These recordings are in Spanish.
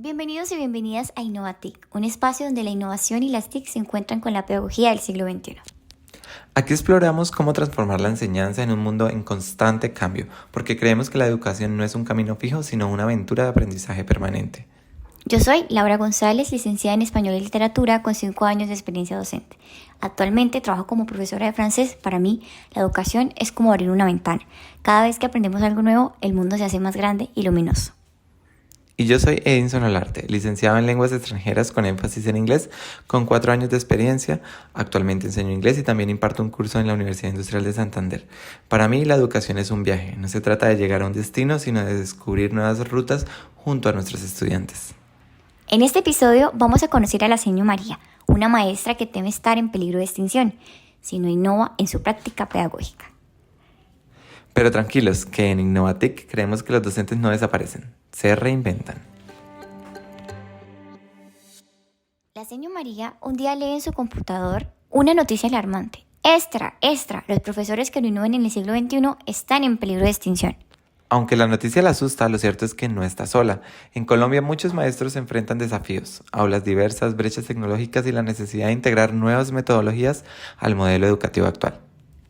Bienvenidos y bienvenidas a InnovaTIC, un espacio donde la innovación y las TIC se encuentran con la pedagogía del siglo XXI. Aquí exploramos cómo transformar la enseñanza en un mundo en constante cambio, porque creemos que la educación no es un camino fijo, sino una aventura de aprendizaje permanente. Yo soy Laura González, licenciada en Español y Literatura con 5 años de experiencia docente. Actualmente trabajo como profesora de francés. Para mí, la educación es como abrir una ventana. Cada vez que aprendemos algo nuevo, el mundo se hace más grande y luminoso. Y yo soy Edinson Olarte, licenciado en lenguas extranjeras con énfasis en inglés, con 4 años de experiencia. Actualmente enseño inglés y también imparto un curso en la Universidad Industrial de Santander. Para mí, la educación es un viaje. No se trata de llegar a un destino, sino de descubrir nuevas rutas junto a nuestros estudiantes. En este episodio vamos a conocer a la señora María, una maestra que teme estar en peligro de extinción si no innova en su práctica pedagógica. Pero tranquilos, que en InnovaTIC creemos que los docentes no desaparecen, se reinventan. La señora María un día lee en su computador una noticia alarmante. Extra, los profesores que no innoven en el siglo XXI están en peligro de extinción. Aunque la noticia la asusta, lo cierto es que no está sola. En Colombia muchos maestros se enfrentan desafíos, aulas diversas, brechas tecnológicas y la necesidad de integrar nuevas metodologías al modelo educativo actual.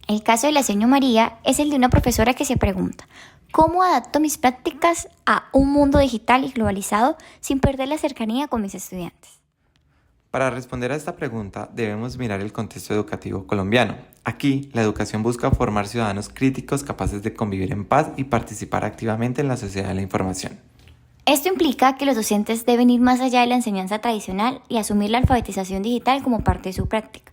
El caso de la señora María es el de una profesora que se pregunta: ¿cómo adapto mis prácticas a un mundo digital y globalizado sin perder la cercanía con mis estudiantes? Para responder a esta pregunta debemos mirar el contexto educativo colombiano. Aquí, la educación busca formar ciudadanos críticos capaces de convivir en paz y participar activamente en la sociedad de la información. Esto implica que los docentes deben ir más allá de la enseñanza tradicional y asumir la alfabetización digital como parte de su práctica.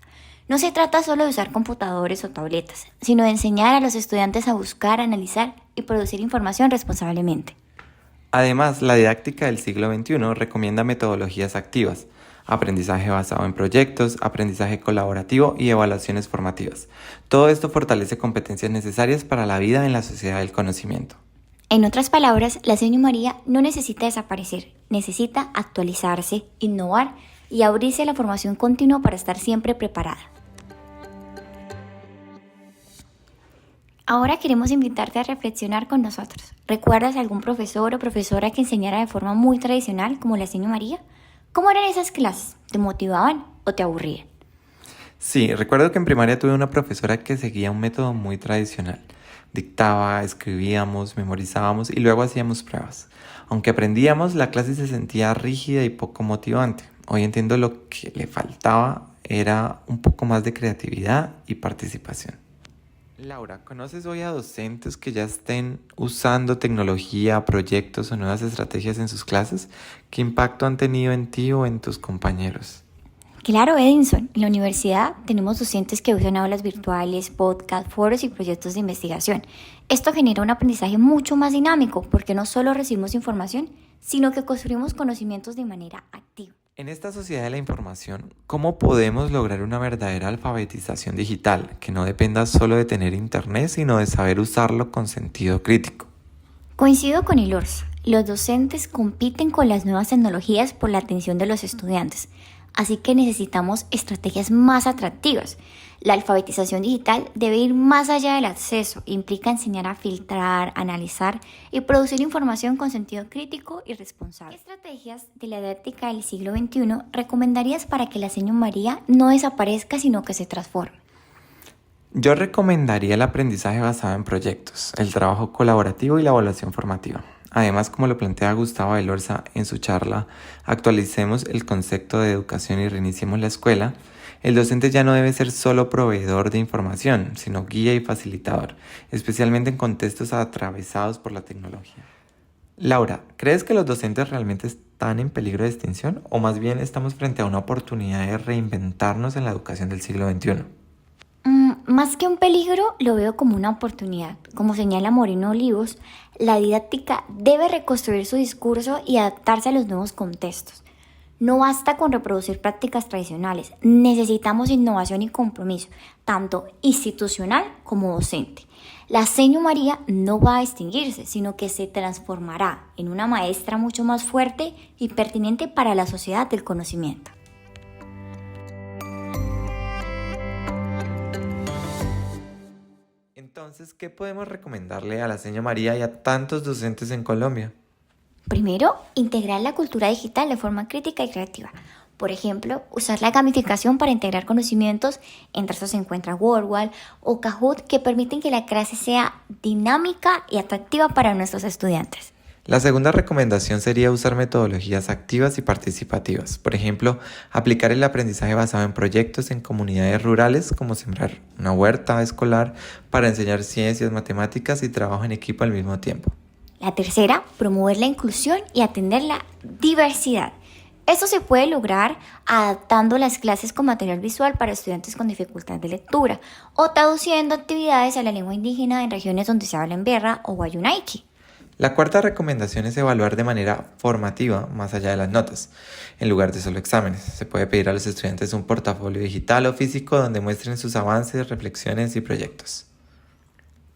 No se trata solo de usar computadores o tabletas, sino de enseñar a los estudiantes a buscar, analizar y producir información responsablemente. Además, la didáctica del siglo XXI recomienda metodologías activas, aprendizaje basado en proyectos, aprendizaje colaborativo y evaluaciones formativas. Todo esto fortalece competencias necesarias para la vida en la sociedad del conocimiento. En otras palabras, la señora María no necesita desaparecer, necesita actualizarse, innovar y abrirse a la formación continua para estar siempre preparada. Ahora queremos invitarte a reflexionar con nosotros. ¿Recuerdas algún profesor o profesora que enseñara de forma muy tradicional como la señora María? ¿Cómo eran esas clases? ¿Te motivaban o te aburrían? Sí, recuerdo que en primaria tuve una profesora que seguía un método muy tradicional. Dictaba, escribíamos, memorizábamos y luego hacíamos pruebas. Aunque aprendíamos, la clase se sentía rígida y poco motivante. Hoy entiendo lo que le faltaba era un poco más de creatividad y participación. Laura, ¿conoces hoy a docentes que ya estén usando tecnología, proyectos o nuevas estrategias en sus clases? ¿Qué impacto han tenido en ti o en tus compañeros? Claro, Edinson. En la universidad tenemos docentes que usan aulas virtuales, podcasts, foros y proyectos de investigación. Esto genera un aprendizaje mucho más dinámico porque no solo recibimos información, sino que construimos conocimientos de manera activa. En esta sociedad de la información, ¿cómo podemos lograr una verdadera alfabetización digital que no dependa solo de tener internet, sino de saber usarlo con sentido crítico? Coincido con el ORS. Los docentes compiten con las nuevas tecnologías por la atención de los estudiantes, así que necesitamos estrategias más atractivas. La alfabetización digital debe ir más allá del acceso, implica enseñar a filtrar, analizar y producir información con sentido crítico y responsable. ¿Qué estrategias de la didáctica del siglo XXI recomendarías para que la señora María no desaparezca, sino que se transforme? Yo recomendaría el aprendizaje basado en proyectos, el trabajo colaborativo y la evaluación formativa. Además, como lo plantea Gustavo Elorza en su charla, actualicemos el concepto de educación y reiniciemos la escuela. El docente ya no debe ser solo proveedor de información, sino guía y facilitador, especialmente en contextos atravesados por la tecnología. Laura, ¿crees que los docentes realmente están en peligro de extinción o más bien estamos frente a una oportunidad de reinventarnos en la educación del siglo XXI? Más que un peligro, lo veo como una oportunidad. Como señala Moreno Olivos, la didáctica debe reconstruir su discurso y adaptarse a los nuevos contextos. No basta con reproducir prácticas tradicionales, necesitamos innovación y compromiso, tanto institucional como docente. La señora María no va a extinguirse, sino que se transformará en una maestra mucho más fuerte y pertinente para la sociedad del conocimiento. Entonces, ¿qué podemos recomendarle a la señora María y a tantos docentes en Colombia? Primero, integrar la cultura digital de forma crítica y creativa. Por ejemplo, usar la gamificación para integrar conocimientos, entre estos se encuentra WordWall o Kahoot, que permiten que la clase sea dinámica y atractiva para nuestros estudiantes. La segunda recomendación sería usar metodologías activas y participativas. Por ejemplo, aplicar el aprendizaje basado en proyectos en comunidades rurales, como sembrar una huerta escolar para enseñar ciencias, matemáticas y trabajo en equipo al mismo tiempo. La tercera, promover la inclusión y atender la diversidad. Esto se puede lograr adaptando las clases con material visual para estudiantes con dificultad de lectura o traduciendo actividades a la lengua indígena en regiones donde se habla en Berra o Wayunaiki. La cuarta recomendación es evaluar de manera formativa más allá de las notas, en lugar de solo exámenes. Se puede pedir a los estudiantes un portafolio digital o físico donde muestren sus avances, reflexiones y proyectos.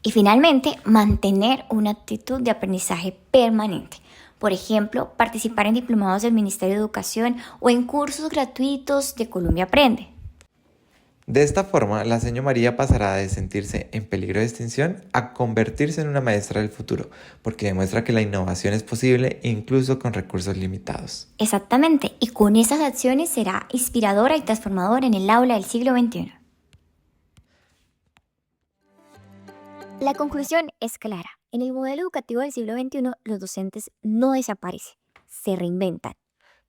Y finalmente, mantener una actitud de aprendizaje permanente. Por ejemplo, participar en diplomados del Ministerio de Educación o en cursos gratuitos de Colombia Aprende. De esta forma, la señora María pasará de sentirse en peligro de extinción a convertirse en una maestra del futuro, porque demuestra que la innovación es posible incluso con recursos limitados. Exactamente, y con esas acciones será inspiradora y transformadora en el aula del siglo XXI. La conclusión es clara. En el modelo educativo del siglo XXI, los docentes no desaparecen, se reinventan.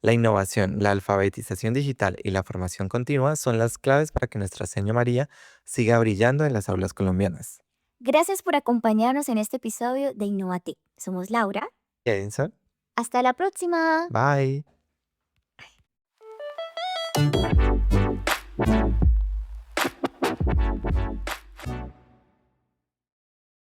La innovación, la alfabetización digital y la formación continua son las claves para que nuestra señora María siga brillando en las aulas colombianas. Gracias por acompañarnos en este episodio de Innovatic. Somos Laura. ¿Y Edinson? Hasta la próxima. Bye.